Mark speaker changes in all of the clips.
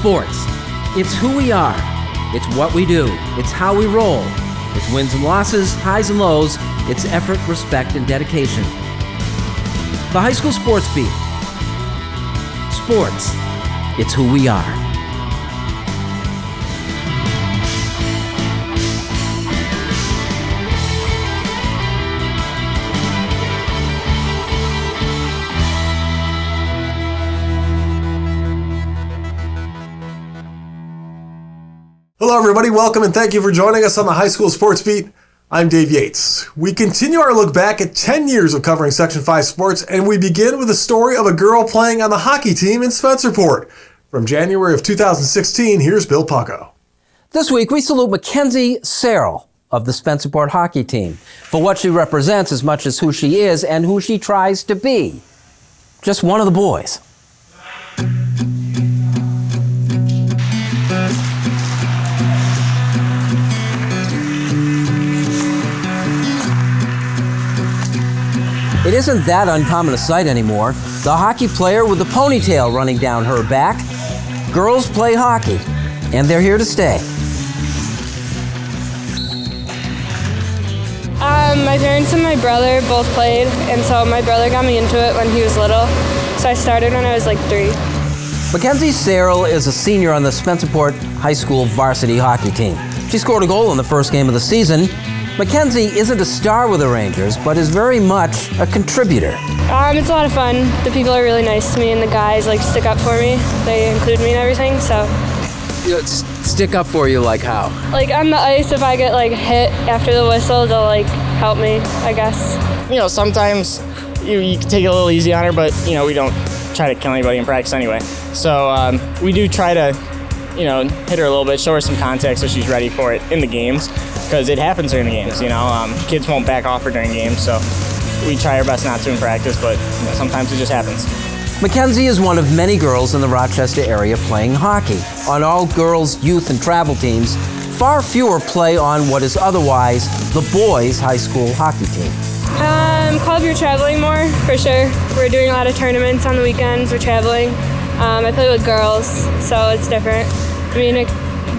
Speaker 1: Sports. It's who we are. It's what we do. It's how we roll. It's wins and losses, highs and lows. It's effort, respect, and dedication. The High School Sports Beat. Sports. It's who we are.
Speaker 2: Hello everybody, welcome and thank you for joining us on the High School Sports Beat. I'm Dave Yates. We continue our look back at 10 years of covering Section 5 sports, and we begin with the story of a girl playing on the hockey team in Spencerport. From January of 2016, here's Bill Pucko.
Speaker 1: This week we salute Mackenzie Cyril of the Spencerport hockey team for what she represents as much as who she is and who she tries to be. Just one of the boys. It isn't that uncommon a sight anymore. The hockey player with the ponytail running down her back. Girls play hockey, and they're here to stay.
Speaker 3: My parents and my brother both played, and so my brother got me into it when he was little. So I started when I was like 3.
Speaker 1: Mackenzie Cyril is a senior on the Spencerport High School varsity hockey team. She scored a goal in the first game of the season. Mackenzie isn't a star with the Rangers, but is very much a contributor.
Speaker 3: It's a lot of fun. The people are really nice to me, and the guys stick up for me. They include me in everything, so.
Speaker 1: Stick up for you like how?
Speaker 3: On the ice, if I get hit after the whistle, they'll help me, I guess.
Speaker 4: Sometimes you can take it a little easy on her, but we don't try to kill anybody in practice anyway. So we do try to hit her a little bit, show her some contact so she's ready for it in the games, because it happens during the games. Kids won't back off her during games, so we try our best not to in practice, but sometimes it just happens.
Speaker 1: Mackenzie is one of many girls in the Rochester area playing hockey. On all girls' youth and travel teams, far fewer play on what is otherwise the boys' high school hockey team.
Speaker 3: Club, you're traveling more, for sure. We're doing a lot of tournaments on the weekends, we're traveling. I play with girls, so it's different.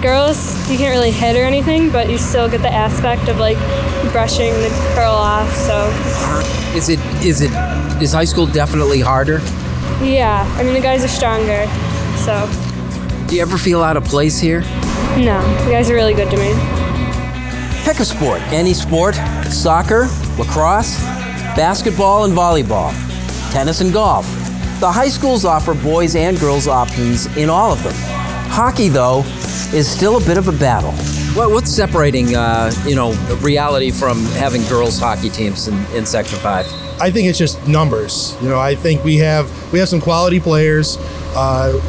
Speaker 3: Girls, you can't really hit or anything, but you still get the aspect of brushing the curl off, so.
Speaker 1: Is high school definitely harder?
Speaker 3: Yeah, the guys are stronger, so.
Speaker 1: Do you ever feel out of place here?
Speaker 3: No, the guys are really good to me.
Speaker 1: Pick a sport, any sport, soccer, lacrosse, basketball and volleyball, tennis and golf. The high schools offer boys and girls options in all of them. Hockey, though, is still a bit of a battle. What's separating, reality from having girls' hockey teams in Section 5?
Speaker 5: I think it's just numbers. I think we have some quality players,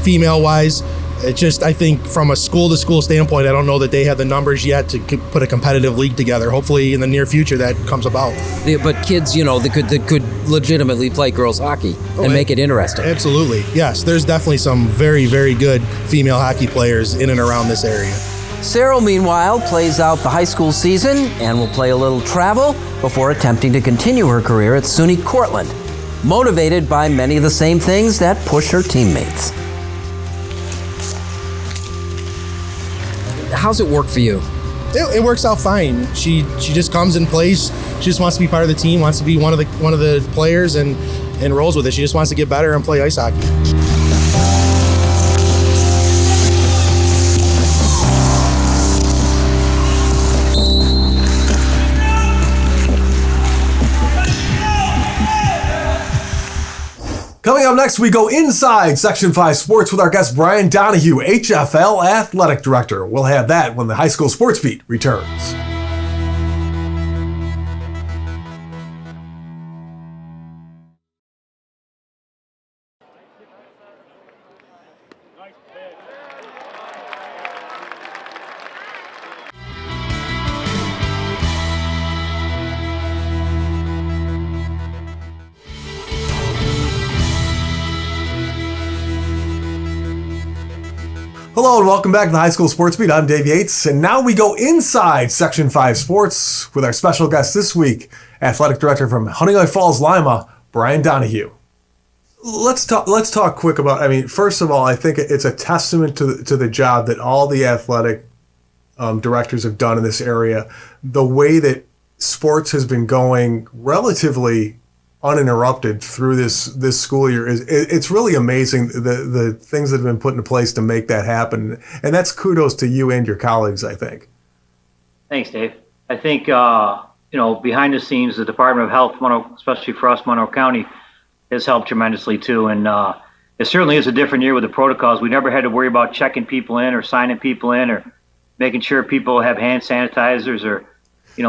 Speaker 5: female-wise. It's just, I think from a school-to-school standpoint, I don't know that they have the numbers yet to put a competitive league together. Hopefully in the near future that comes about.
Speaker 1: Yeah, but kids, that could legitimately play girls hockey and make it interesting.
Speaker 5: Absolutely. Yes, there's definitely some very, very good female hockey players in and around this area.
Speaker 1: Sahrle, meanwhile, plays out the high school season and will play a little travel before attempting to continue her career at SUNY Cortland, motivated by many of the same things that push her teammates. How's it work for you?
Speaker 5: It works out fine. She just comes and plays. She just wants to be part of the team, wants to be one of the players, and rolls with it. She just wants to get better and play ice hockey.
Speaker 2: Coming up next, we go inside Section 5 Sports with our guest Brian Donohue, HFL Athletic Director. We'll have that when the High School Sports Beat returns. Hello and welcome back to the High School Sports Beat. I'm Dave Yates, and now we go inside Section 5 Sports with our special guest this week, Athletic Director from Honeoye Falls, Lima, Brian Donohue. Let's talk quick about. I mean, first of all, I think it's a testament to the job that all the athletic directors have done in this area. The way that sports has been going relatively uninterrupted through this school year it's really amazing. The things that have been put into place to make that happen, and that's kudos to you and your colleagues, I think.
Speaker 6: Thanks, Dave. I think behind the scenes, the Department of Health, especially for us, Monroe County, has helped tremendously too. And it certainly is a different year with the protocols. We never had to worry about checking people in or signing people in or making sure people have hand sanitizers or,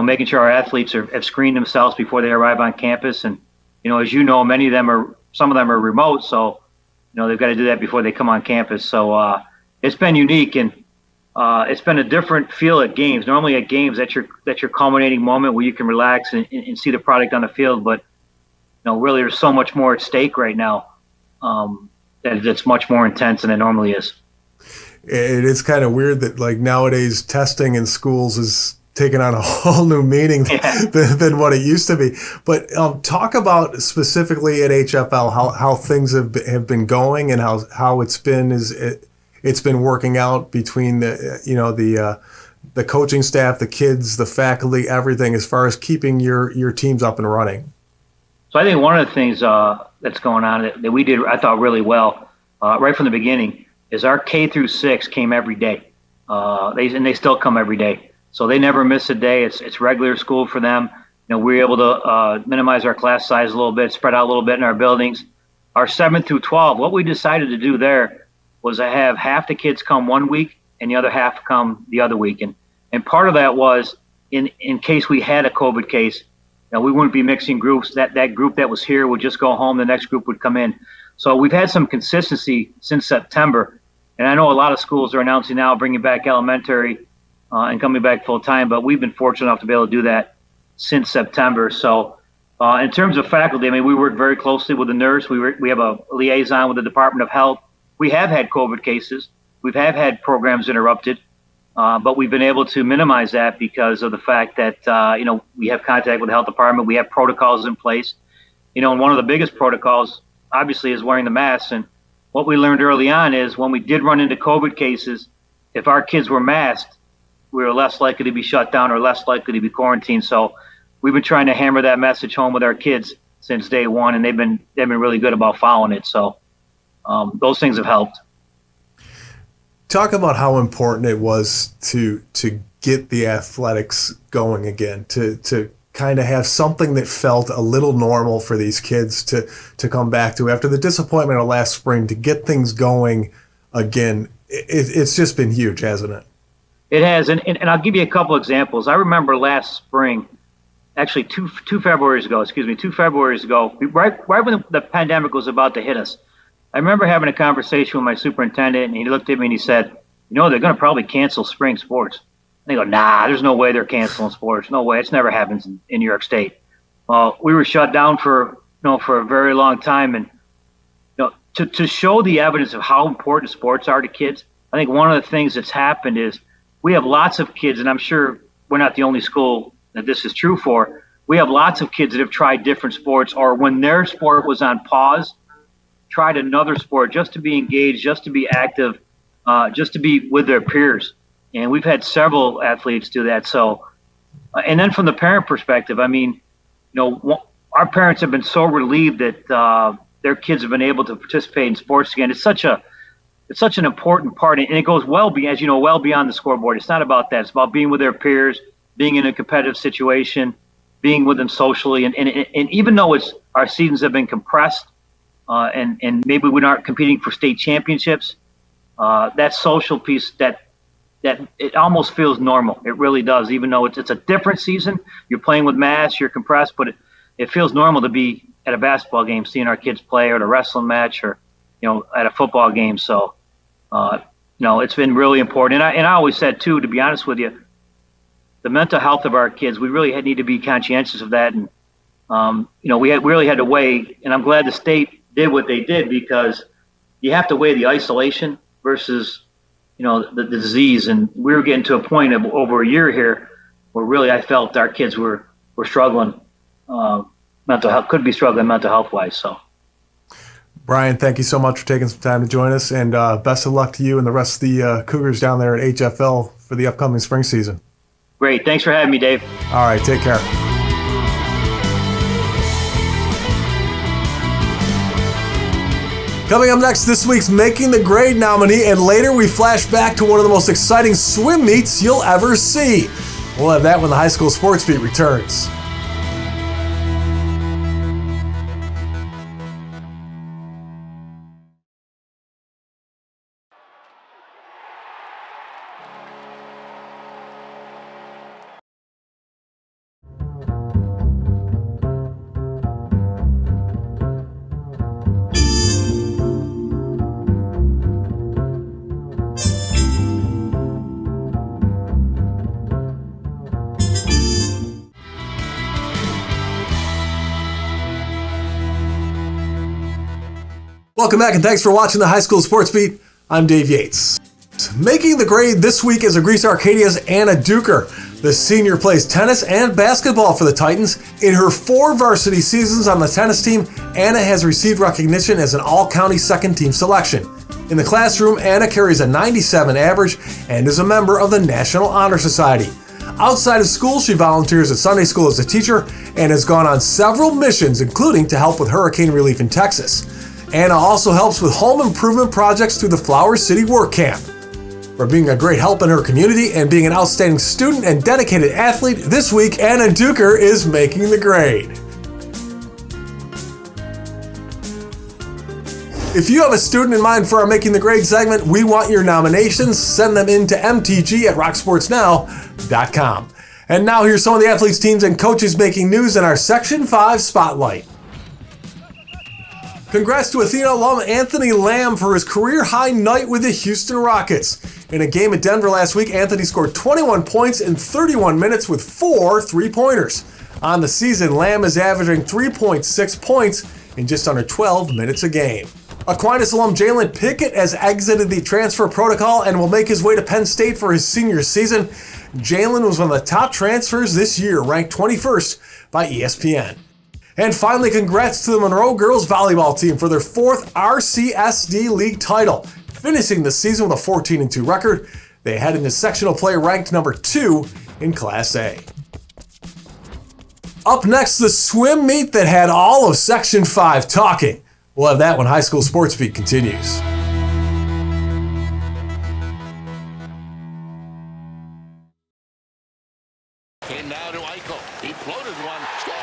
Speaker 6: making sure our athletes have screened themselves before they arrive on campus. And, as you know, some of them are remote. So, they've got to do that before they come on campus. So it's been unique, and it's been a different feel at games. Normally at games, that's your culminating moment where you can relax and see the product on the field. But really, there's so much more at stake right now that it's much more intense than it normally is.
Speaker 2: It is kind of weird that like nowadays testing in schools is taking on a whole new meaning than what it used to be. But talk about specifically at HFL how things have been going and how it's been working out between the coaching staff, the kids, the faculty, everything as far as keeping your teams up and running.
Speaker 6: So I think one of the things that's going on that we did, I thought, really well right from the beginning is our K through 6 came every day. They still come every day. So they never miss a day. It's regular school for them. We were able to minimize our class size a little bit, spread out a little bit in our buildings. Our 7 through 12, what we decided to do there was to have half the kids come one week and the other half come the other week. And part of that was in case we had a COVID case, we wouldn't be mixing groups. That group that was here would just go home. The next group would come in. So we've had some consistency since September. And I know a lot of schools are announcing now bringing back elementary and coming back full time. But we've been fortunate enough to be able to do that since September. So in terms of faculty, we work very closely with the nurse. We have a liaison with the Department of Health. We have had COVID cases. We have had programs interrupted. But we've been able to minimize that because of the fact that, we have contact with the health department. We have protocols in place. And one of the biggest protocols, obviously, is wearing the mask. And what we learned early on is when we did run into COVID cases, if our kids were masked, we were less likely to be shut down or less likely to be quarantined. So we've been trying to hammer that message home with our kids since day one, and they've been really good about following it. So those things have helped.
Speaker 2: Talk about how important it was to get the athletics going again, to kind of have something that felt a little normal for these kids to come back to after the disappointment of last spring, to get things going again. It's just been huge, hasn't it?
Speaker 6: It has, and I'll give you a couple examples. I remember last spring, actually two Februarys ago, right when the pandemic was about to hit us, I remember having a conversation with my superintendent, and he looked at me and he said, they're going to probably cancel spring sports. And they go, nah, there's no way they're canceling sports. No way. It's never happens in New York State. Well, we were shut down for a very long time. And to show the evidence of how important sports are to kids, I think one of the things that's happened is we have lots of kids, and I'm sure we're not the only school that this is true for. We have lots of kids that have tried different sports, or when their sport was on pause, tried another sport just to be engaged, just to be active, just to be with their peers. And we've had several athletes do that. So, and then from the parent perspective, our parents have been so relieved that their kids have been able to participate in sports again. It's such an important part, and it goes well beyond the scoreboard. It's not about that. It's about being with their peers, being in a competitive situation, being with them socially. And even though our seasons have been compressed, and maybe we aren't competing for state championships, that social piece that it almost feels normal. It really does, even though it's a different season. You're playing with masks, you're compressed, but it feels normal to be at a basketball game, seeing our kids play, or at a wrestling match, or at a football game. So it's been really important. And I always said too, to be honest with you, the mental health of our kids, we really need to be conscientious of that. And we really had to weigh, and I'm glad the state did what they did, because you have to weigh the isolation versus the disease. And we were getting to a point of over a year here where really I felt our kids were struggling mental health wise. So
Speaker 2: Brian, thank you so much for taking some time to join us, and best of luck to you and the rest of the Cougars down there at HFL for the upcoming spring season.
Speaker 6: Great. Thanks for having me, Dave.
Speaker 2: All right, take care. Coming up next, this week's Making the Grade nominee, and later we flash back to one of the most exciting swim meets you'll ever see. We'll have that when the High School Sports Beat returns. Welcome back and thanks for watching the High School Sports Beat. I'm Dave Yates. Making the grade this week is Greece Arcadia's Anna Duker. The senior plays tennis and basketball for the Titans. In her 4 varsity seasons on the tennis team, Anna has received recognition as an all-county second-team selection. In the classroom, Anna carries a 97 average and is a member of the National Honor Society. Outside of school, she volunteers at Sunday school as a teacher and has gone on several missions, including to help with hurricane relief in Texas. Anna also helps with home improvement projects through the Flower City Work Camp. For being a great help in her community and being an outstanding student and dedicated athlete, this week Anna Duker is making the grade. If you have a student in mind for our Making the Grade segment, we want your nominations. Send them in to mtg@rocksportsnow.com. And now here's some of the athletes, teams, and coaches making news in our Section 5 Spotlight. Congrats to Athena alum Anthony Lamb for his career-high night with the Houston Rockets. In a game at Denver last week, Anthony scored 21 points in 31 minutes with 4 three-pointers. On the season, Lamb is averaging 3.6 points in just under 12 minutes a game. Aquinas alum Jalen Pickett has exited the transfer protocol and will make his way to Penn State for his senior season. Jalen was one of the top transfers this year, ranked 21st by ESPN. And finally, congrats to the Monroe girls volleyball team for their 4th RCSD League title. Finishing the season with a 14-2 record, they head into sectional play ranked number 2 in Class A. Up next, the swim meet that had all of Section 5 talking. We'll have that when High School Sports Beat continues.
Speaker 7: And now to Eichel. He floated one. Score!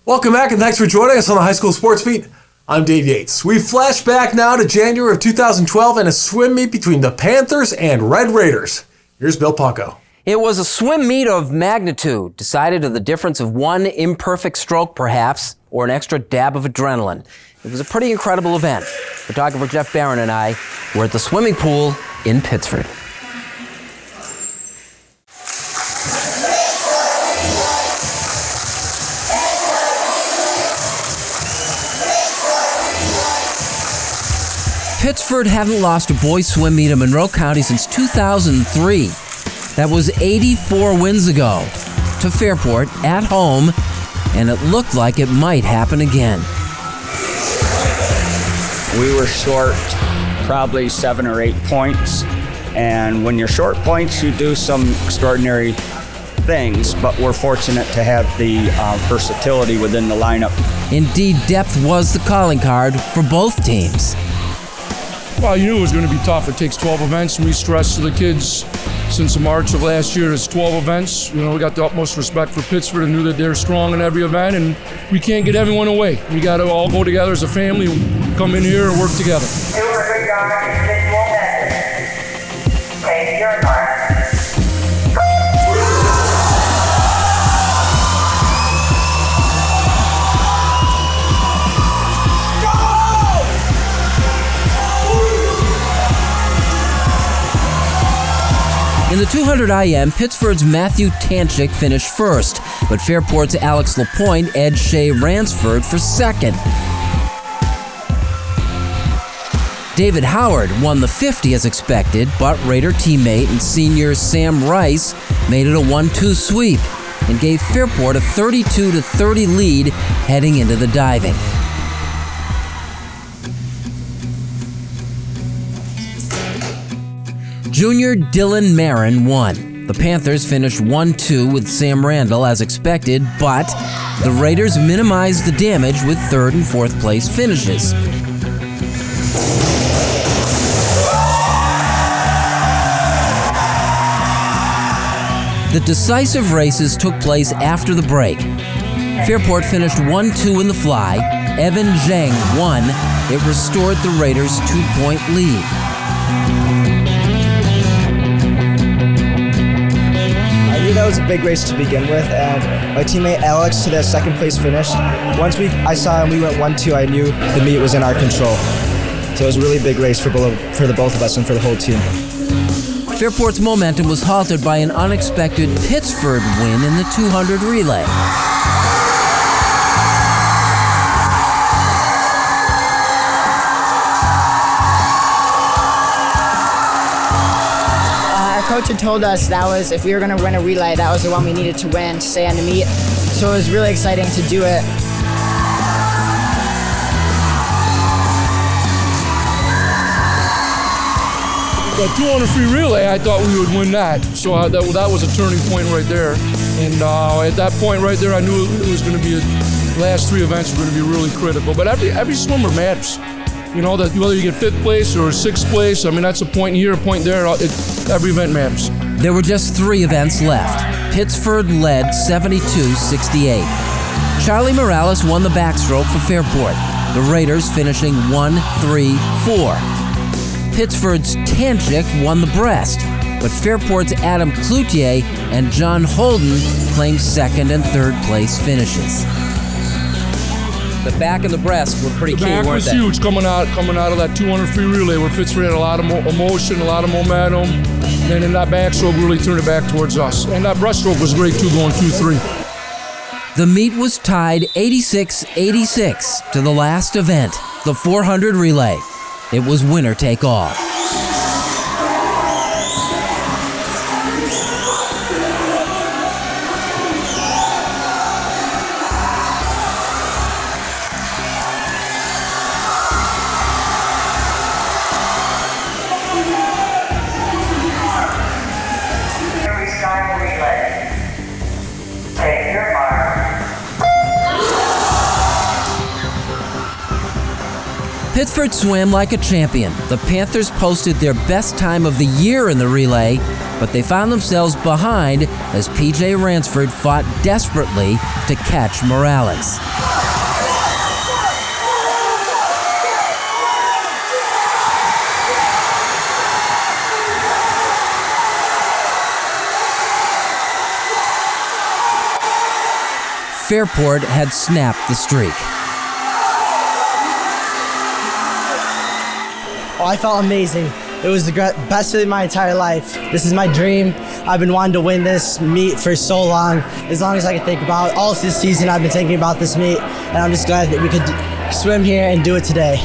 Speaker 2: Welcome back and thanks for joining us on the High School Sports Beat. I'm Dave Yates. We flash back now to January of 2012 and a swim meet between the Panthers and Red Raiders. Here's Bill Punko.
Speaker 1: It was a swim meet of magnitude, decided to the difference of one imperfect stroke perhaps, or an extra dab of adrenaline. It was a pretty incredible event. Photographer Jeff Barron and I were at the swimming pool in Pittsford. Pittsford hadn't lost a boys swim meet in Monroe County since 2003. That was 84 wins ago. To Fairport, at home, and it looked like it might happen again.
Speaker 8: We were short probably 7 or 8 points, and when you're short points, you do some extraordinary things, but we're fortunate to have the versatility within the lineup.
Speaker 1: Indeed, depth was the calling card for both teams.
Speaker 9: Well, you knew it was going to be tough. It takes 12 events, and we stressed to the kids since March of last year, it's 12 events. You know, we got the utmost respect for Pittsford and knew that they're strong in every event, and we can't get everyone away. We got to all go together as a family, come in here and work together.
Speaker 10: Take your mark.
Speaker 1: In the 200 IM, Pittsford's Matthew Tanchik finished first, but Fairport's Alex LaPointe edged Shea Ransford for second. David Howard won the 50 as expected, but Raider teammate and senior Sam Rice made it a 1-2 sweep and gave Fairport a 32-30 lead heading into the diving. Junior Dylan Marin won. The Panthers finished 1-2 with Sam Randall as expected, but the Raiders minimized the damage with 3rd and 4th place finishes. The decisive races took place after the break. Fairport finished 1-2 in the fly. Evan Zhang won. It restored the Raiders' 2-point lead.
Speaker 11: That was a big race to begin with, and my teammate Alex to that 2nd place finish. Once I saw him, we went 1-2, I knew the meet was in our control. So it was a really big race for the both of us and for the whole team.
Speaker 1: Fairport's momentum was halted by an unexpected Pittsford win in the 200 relay.
Speaker 12: Coach had told us that was, if we were going to win a relay, that was the one we needed to win to stay on the meet. So it was really exciting to do it.
Speaker 9: The 200 free relay, I thought we would win that. So that was a turning point right there. And at that point right there, I knew it was going to be, the last 3 events were going to be really critical. But every swimmer matters. You know, that whether you get 5th place or 6th place, I mean, that's a point here, a point there. Every event matters.
Speaker 1: There were just 3 events left. Pittsford led 72-68. Charlie Morales won the backstroke for Fairport, the Raiders finishing 1-3-4. Pittsford's Tanchik won the breast, but Fairport's Adam Cloutier and John Holden claimed 2nd and 3rd place finishes. The back and the breast were pretty key, weren't they?
Speaker 9: The back was huge coming out of that 200 free relay where Pittsburgh had a lot of emotion, a lot of momentum. And then in that backstroke really turned it back towards us. And that breaststroke was great too, going 2-3.
Speaker 1: The meet was tied 86-86 to the last event, the 400 relay. It was winner take all. Pittsford swam like a champion. The Panthers posted their best time of the year in the relay, but they found themselves behind as PJ Ransford fought desperately to catch Morales. Fairport had snapped the streak.
Speaker 11: Oh, I felt amazing. It was the best feeling of my entire life. This is my dream. I've been wanting to win this meet for so long. As long as I can think about it. All this season I've been thinking about this meet, and I'm just glad that we could swim here and do it today.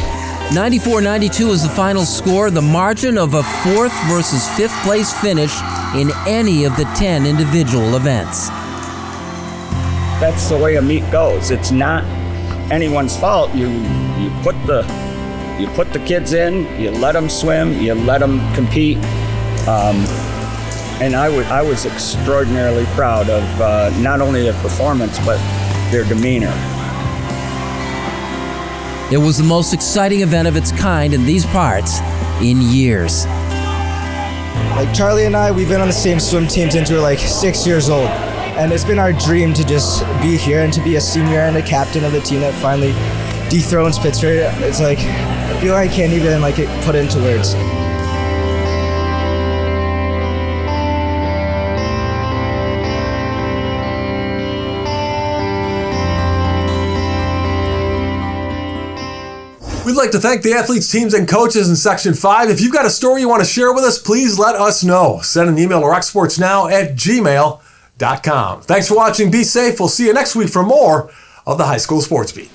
Speaker 1: 94-92 is the final score, the margin of a 4th versus 5th place finish in any of the 10 individual events.
Speaker 8: That's the way a meet goes. It's not anyone's fault. You put the kids in, you let them swim, you let them compete. And I was extraordinarily proud of not only their performance, but their demeanor.
Speaker 1: It was the most exciting event of its kind in these parts in years.
Speaker 11: Like Charlie and I, we've been on the same swim team since we were like 6 years old. And it's been our dream to just be here and to be a senior and a captain of the team that finally dethrones Pittsburgh. It's like, I feel like I can't even put it into words.
Speaker 2: We'd like to thank the athletes, teams, and coaches in Section 5. If you've got a story you want to share with us, please let us know. Send an email to rocksportsnow@gmail.com. Thanks for watching. Be safe. We'll see you next week for more of the High School Sports Beat.